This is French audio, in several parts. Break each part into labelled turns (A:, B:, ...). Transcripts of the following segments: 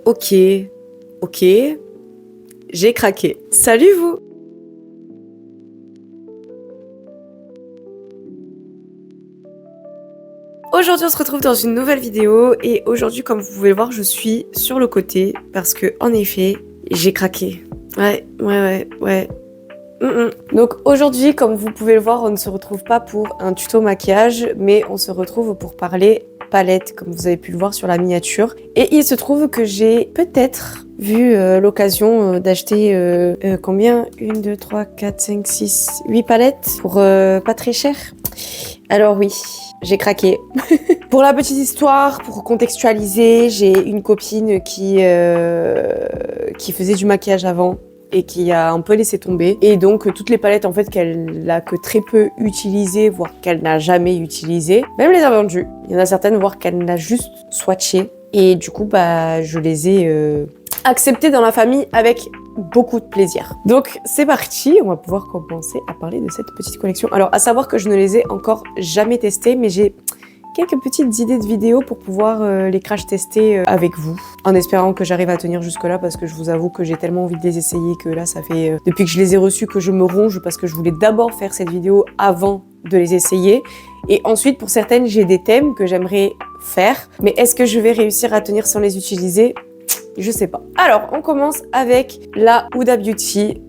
A: Ok, j'ai craqué. Salut vous! Aujourd'hui on se retrouve dans une nouvelle vidéo et aujourd'hui comme vous pouvez le voir je suis sur le côté parce que en effet j'ai craqué. Ouais. Donc aujourd'hui comme vous pouvez le voir on ne se retrouve pas pour un tuto maquillage mais on se retrouve pour parler palette comme vous avez pu le voir sur la miniature. Et il se trouve que j'ai peut-être vu l'occasion d'acheter combien 1, 2, 3, 4, 5, 6, 8 palettes pour pas très cher. Alors oui, j'ai craqué. Pour la petite histoire, pour contextualiser, j'ai une copine qui faisait du maquillage avant et qui a un peu laissé tomber. Et donc, toutes les palettes en fait qu'elle a que très peu utilisées, voire qu'elle n'a jamais utilisées, même les a vendues. Il y en a certaines, voire qu'elle n'a juste swatché. Et du coup, je les ai acceptées dans la famille avec beaucoup de plaisir. Donc c'est parti, on va pouvoir commencer à parler de cette petite collection. Alors à savoir que je ne les ai encore jamais testées, mais j'ai quelques petites idées de vidéos pour pouvoir les crash tester avec vous, en espérant que j'arrive à tenir jusque là parce que je vous avoue que j'ai tellement envie de les essayer que là ça fait depuis que je les ai reçus que je me ronge parce que je voulais d'abord faire cette vidéo avant de les essayer et ensuite pour certaines j'ai des thèmes que j'aimerais faire, mais est-ce que je vais réussir à tenir sans les utiliser? Je sais pas. Alors, on commence avec la Huda Beauty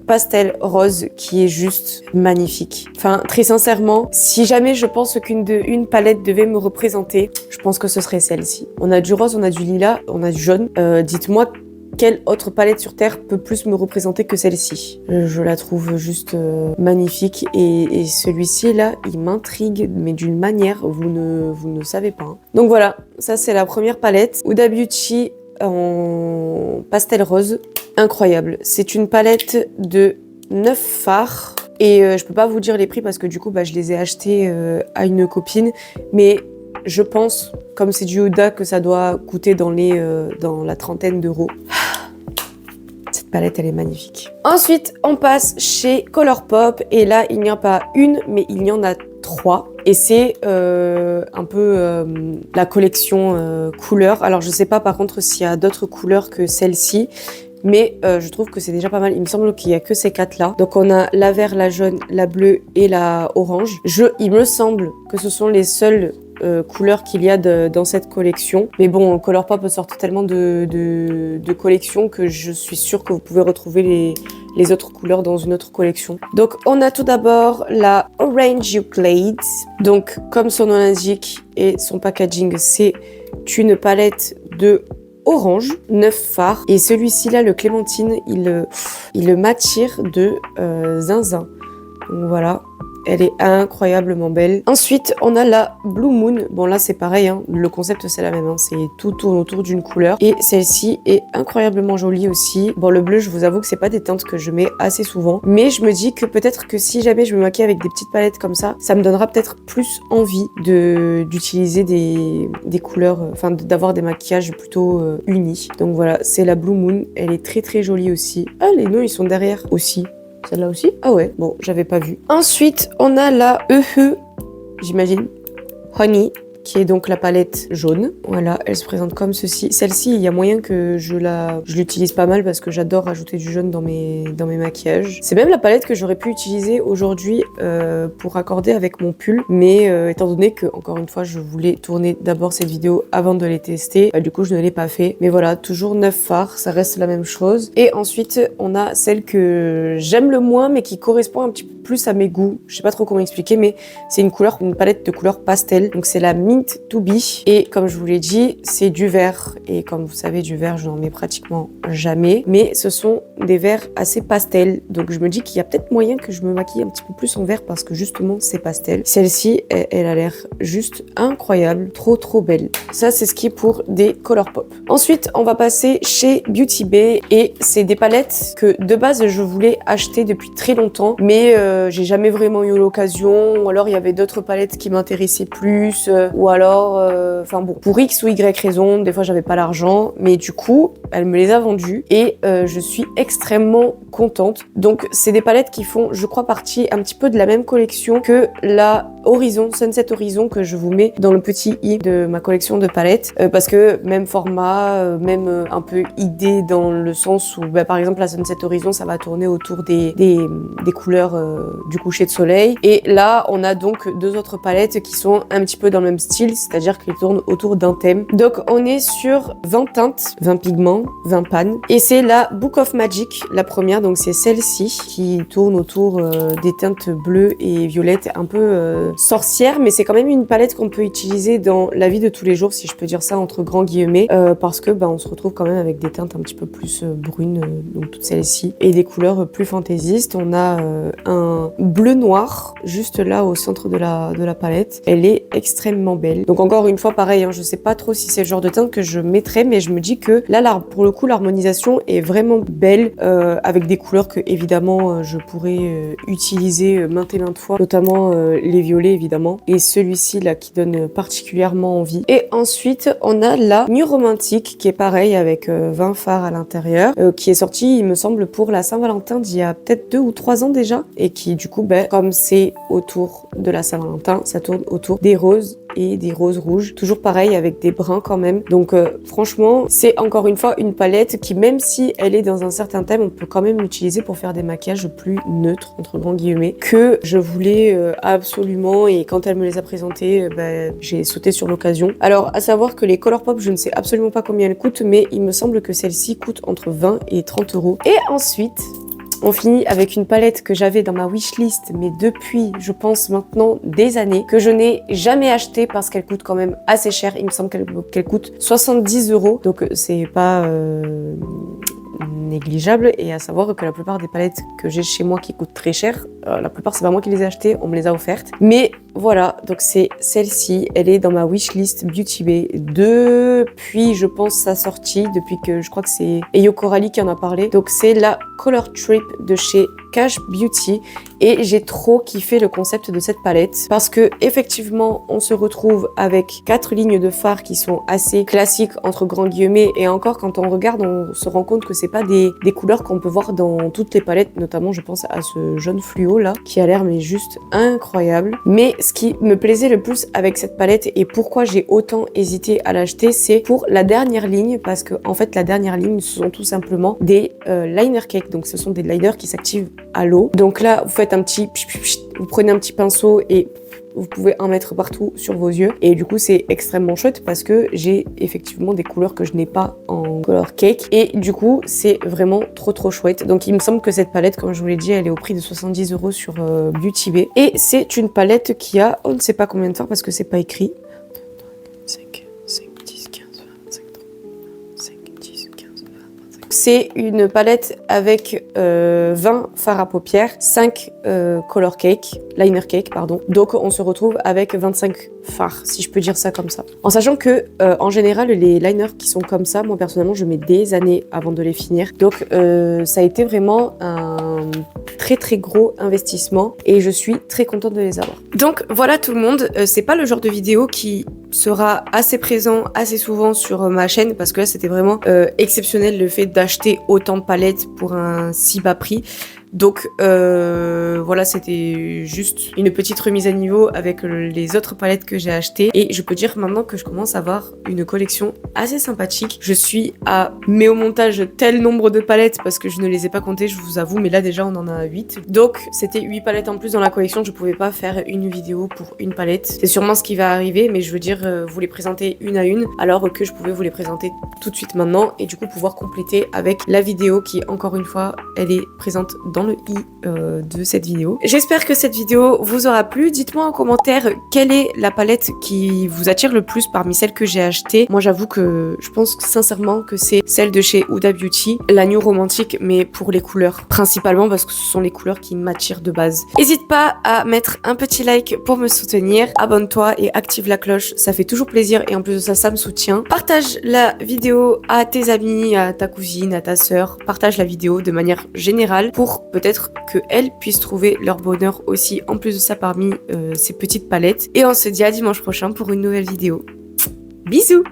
A: pastel rose qui est juste magnifique. Enfin, très sincèrement, si jamais je pense qu'une palette devait me représenter, je pense que ce serait celle-ci. On a du rose, on a du lilas, on a du jaune. Dites-moi quelle autre palette sur Terre peut plus me représenter que celle-ci? Je la trouve juste magnifique et celui-ci là, il m'intrigue mais d'une manière, vous ne savez pas. Hein. Donc voilà, ça c'est la première palette. Huda Beauty en pastel rose, incroyable. C'est une palette de 9 fards et je peux pas vous dire les prix parce que du coup je les ai achetés à une copine, mais je pense, comme c'est du Huda, que ça doit coûter dans la trentaine d'euros. Cette palette, elle est magnifique. Ensuite, on passe chez Colourpop et là, il n'y a pas une, mais il y en a 3. Et c'est un peu la collection couleurs. Alors, je sais pas par contre s'il y a d'autres couleurs que celle-ci, mais je trouve que c'est déjà pas mal. Il me semble qu'il y a que ces 4-là. Donc, on a la vert, la jaune, la bleue et la orange. Il me semble que ce sont les seules couleurs qu'il y a dans cette collection. Mais bon, Colourpop sort tellement de collections que je suis sûre que vous pouvez retrouver les autres couleurs dans une autre collection. Donc, on a tout d'abord la Orange Euclid. Donc, comme son nom l'indique et son packaging, c'est une palette de orange, 9 fards. Et celui-ci là, le clémentine, il m'attire de zinzin. Donc voilà. Elle est incroyablement belle. Ensuite, on a la Blue Moon. Bon, là, c'est pareil. Hein. Le concept, c'est la même. Hein. C'est tout tourne autour d'une couleur. Et celle-ci est incroyablement jolie aussi. Bon, le bleu, je vous avoue que c'est pas des teintes que je mets assez souvent. Mais je me dis que peut-être que si jamais je me maquille avec des petites palettes comme ça me donnera peut-être plus envie d'utiliser des couleurs, enfin, d'avoir des maquillages plutôt unis. Donc voilà, c'est la Blue Moon. Elle est très, très jolie aussi. Ah, les nœuds, ils sont derrière aussi. Celle-là aussi? Ah ouais, bon, j'avais pas vu. Ensuite, on a la j'imagine, Honey, qui est donc la palette jaune. Voilà, elle se présente comme ceci. Celle-ci, il y a moyen que je l'utilise pas mal parce que j'adore rajouter du jaune dans mes maquillages. C'est même la palette que j'aurais pu utiliser aujourd'hui pour raccorder avec mon pull. Mais étant donné que, encore une fois, je voulais tourner d'abord cette vidéo avant de les tester, du coup, je ne l'ai pas fait. Mais voilà, toujours 9 fards, ça reste la même chose. Et ensuite, on a celle que j'aime le moins, mais qui correspond un petit peu plus à mes goûts. Je sais pas trop comment expliquer, mais c'est une palette de couleurs pastel. Donc c'est la Mint to Be. Et comme je vous l'ai dit, c'est du vert. Et comme vous savez, du vert, je n'en mets pratiquement jamais. Mais ce sont des verts assez pastels. Donc je me dis qu'il y a peut-être moyen que je me maquille un petit peu plus en vert parce que justement, c'est pastel. Celle-ci, elle a l'air juste incroyable. Trop, trop belle. Ça, c'est ce qui est pour des Colourpop. Ensuite, on va passer chez Beauty Bay. Et c'est des palettes que de base, je voulais acheter depuis très longtemps. Mais j'ai jamais vraiment eu l'occasion, ou alors il y avait d'autres palettes qui m'intéressaient plus, ou alors, enfin bon, pour X ou Y raison, des fois j'avais pas l'argent, mais du coup, elle me les a vendues et je suis extrêmement contente. Donc c'est des palettes qui font, je crois, partie un petit peu de la même collection que la Horizon, Sunset Horizon, que je vous mets dans le petit i de ma collection de palettes, parce que même format, même un peu idée dans le sens où par exemple la Sunset Horizon, ça va tourner autour des couleurs du coucher de soleil, et là on a donc deux autres palettes qui sont un petit peu dans le même style, c'est-à-dire qu'ils tournent autour d'un thème. Donc on est sur 20 teintes, 20 pigments, 20 pannes, et c'est la Book of Magic, la première, donc c'est celle-ci qui tourne autour des teintes bleues et violettes, un peu sorcière, mais c'est quand même une palette qu'on peut utiliser dans la vie de tous les jours, si je peux dire ça entre grands guillemets, parce que on se retrouve quand même avec des teintes un petit peu plus brunes, donc toutes celles-ci, et des couleurs plus fantaisistes. On a un bleu noir juste là au centre de la palette. Elle est extrêmement belle. Donc encore une fois pareil, hein, je sais pas trop si c'est le genre de teinte que je mettrais, mais je me dis que là pour le coup l'harmonisation est vraiment belle, avec des couleurs que évidemment je pourrais utiliser maintes et maintes fois, notamment les violets évidemment, et celui-ci là qui donne particulièrement envie. Et ensuite on a la Nuit Romantique qui est pareil avec 20 fards à l'intérieur, qui est sorti il me semble pour la Saint-Valentin d'il y a peut-être 2 ou 3 ans déjà, et qui du coup comme c'est autour de la Saint-Valentin, ça tourne autour des roses et des roses rouges, toujours pareil avec des bruns quand même. Donc franchement c'est encore une fois une palette qui, même si elle est dans un certain thème, on peut quand même l'utiliser pour faire des maquillages plus neutres entre grands guillemets, que je voulais absolument, et quand elle me les a présentés, j'ai sauté sur l'occasion. Alors à savoir que les Colourpop, je ne sais absolument pas combien elles coûtent, mais il me semble que celle-ci coûte entre 20 et 30 euros. Et ensuite on finit avec une palette que j'avais dans ma wishlist, mais depuis, je pense maintenant, des années, que je n'ai jamais achetée parce qu'elle coûte quand même assez cher. Il me semble qu'elle coûte 70 euros, donc c'est pas négligeable. Et à savoir que la plupart des palettes que j'ai chez moi qui coûtent très cher, la plupart c'est pas moi qui les ai achetées, on me les a offertes. Mais voilà, donc c'est celle-ci, elle est dans ma wishlist Beauty Bay depuis, je pense, sa sortie, depuis que je crois que c'est Eyo Coralie qui en a parlé. Donc c'est la Color Trip de chez Cash Beauty, et j'ai trop kiffé le concept de cette palette parce que effectivement on se retrouve avec 4 lignes de fard qui sont assez classiques entre grands guillemets, et encore quand on regarde on se rend compte que c'est pas des couleurs qu'on peut voir dans toutes les palettes, notamment je pense à ce jaune fluo là qui a l'air mais juste incroyable. Mais ce qui me plaisait le plus avec cette palette et pourquoi j'ai autant hésité à l'acheter, c'est pour la dernière ligne, parce que en fait la dernière ligne ce sont tout simplement des liner cake, donc ce sont des liners qui s'activent à l'eau. Donc là vous faites un petit vous prenez un petit pinceau et vous pouvez en mettre partout sur vos yeux, et du coup c'est extrêmement chouette parce que j'ai effectivement des couleurs que je n'ai pas en color cake, et du coup c'est vraiment trop chouette. Donc il me semble que cette palette, comme je vous l'ai dit, elle est au prix de 70 euros sur Beauty Bay, et c'est une palette qui a on ne sait pas combien de fards parce que c'est pas écrit. 5, 10, 15, 25, 5, 10, 15, 25. C'est une palette avec 20 fards à paupières, 5 color cake, liner cake pardon. Donc on se retrouve avec 25 fards, si je peux dire ça comme ça. En sachant que en général les liners qui sont comme ça, moi personnellement je mets des années avant de les finir. Donc ça a été vraiment un très gros investissement et je suis très contente de les avoir. Donc voilà tout le monde, c'est pas le genre de vidéo qui sera assez présent assez souvent sur ma chaîne parce que là c'était vraiment exceptionnel le fait d'acheter autant de palettes pour un si bas prix. Donc voilà, c'était juste une petite remise à niveau avec les autres palettes que j'ai achetées, et je peux dire maintenant que je commence à avoir une collection assez sympathique. Je suis à mets au montage tel nombre de palettes parce que je ne les ai pas comptées, je vous avoue, mais là déjà on en a 8. Donc c'était 8 palettes en plus dans la collection, je pouvais pas faire une vidéo pour une palette. C'est sûrement ce qui va arriver, mais je veux dire vous les présenter une à une alors que je pouvais vous les présenter tout de suite maintenant et du coup pouvoir compléter avec la vidéo qui, encore une fois, elle est présente dans le i de cette vidéo. J'espère que cette vidéo vous aura plu. Dites-moi en commentaire quelle est la palette qui vous attire le plus parmi celles que j'ai achetées. Moi j'avoue que je pense sincèrement que c'est celle de chez Huda Beauty, la Nuit Romantique, mais pour les couleurs principalement parce que ce sont les couleurs qui m'attirent de base. N'hésite pas à mettre un petit like pour me soutenir, abonne-toi et active la cloche, ça fait toujours plaisir et en plus de ça, ça me soutient. Partage la vidéo à tes amis, à ta cousine, à ta sœur, partage la vidéo de manière générale pour peut-être qu'elles puissent trouver leur bonheur aussi en plus de ça parmi ces petites palettes. Et on se dit à dimanche prochain pour une nouvelle vidéo. Bisous!